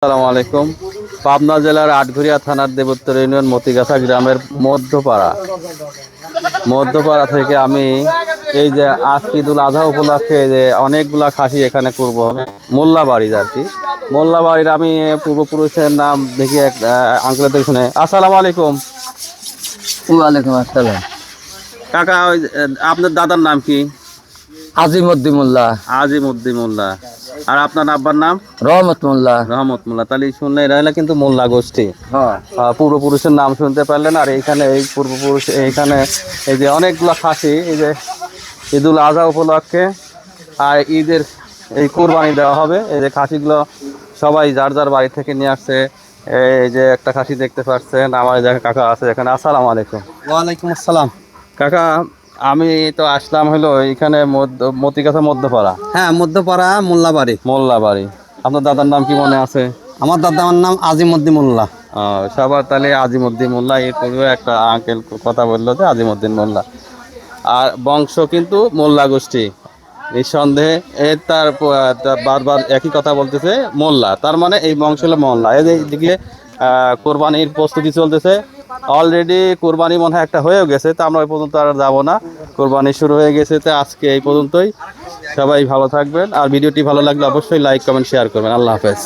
আসসালামু আলাইকুম। পাবনা জেলার আটঘরিয়া থানার দেবোত্তর ইউনিয়ন মতিগাছা গ্রামের মধ্যপাড়া থেকে আমি এই যে আজকে ঈদুল আজহা উপলক্ষে যে অনেকগুলা খাসি এখানে করব মোল্লাবাড়ির আর কি। মোল্লাবাড়ির আমি পূর্বপুরুষের নাম দেখি এক আঙ্কেলের থেকে শুনে। আসসালামু আলাইকুম। ওয়ালাইকুম আসসালাম। কাকা, ওই আপনার দাদার নাম কি? আজিমউদ্দিন মোল্লা। আজিমউদ্দিন মোল্লা। আর আপনার আব্বার নাম? রহমত মোল্লা। রহমত মোল্লা। তাহলে শুনলে এরা হলো কিন্তু মোল্লা গোষ্ঠী। হ্যাঁ, পূর্বপুরুষের নাম শুনতে পারলেন। আর এইখানে এই পূর্বপুরুষ এইখানে এই যে অনেকগুলো খাসি এই যে ঈদুল আজহা উপলক্ষে আর ঈদের এই কোরবানি দেওয়া হবে। এই যে খাসিগুলো সবাই যার যার বাড়ি থেকে নিয়ে আসছে। এই যে একটা খাসি দেখতে পাচ্ছেন, আমার যে কাকা আছে এখানে। আসসালামু আলাইকুম। ওয়ালাইকুম আসসালাম। কাকা, আমি তো আসলাম হলো এইখানে মতিগাছা মধ্যপাড়া। হ্যাঁ, মধ্যপাড়া মোল্লাবাড়ি। মোল্লাবাড়ি। আপনার দাদার নাম কি মনে আছে? আমার দাদার নাম আজিমউদ্দিন মোল্লা। সবার তাহলে আজিমউদ্দিন মোল্লা। এর পূর্বে একটা আঙ্কেল কথা বললো যে আজিমউদ্দিন মোল্লা। আর বংশ কিন্তু মোল্লা গোষ্ঠী নিঃসন্দেহে। তার বারবার একই কথা বলতেছে মোল্লা, তার মানে এই বংশ হলো মোল্লা। এইদিকে কোরবানির প্রস্তুতি চলতেছে। অলরেডি কোরবানি মনে হয় একটা হয়েও গেছে, তো আমরা ওই পর্যন্ত আর যাবো না। কোরবানি শুরু হয়ে গেছে, তো আজকে এই পর্যন্তই। সবাই ভালো থাকবেন। আর ভিডিওটি ভালো লাগলে অবশ্যই লাইক কমেন্ট শেয়ার করবেন। আল্লাহ হাফেজ।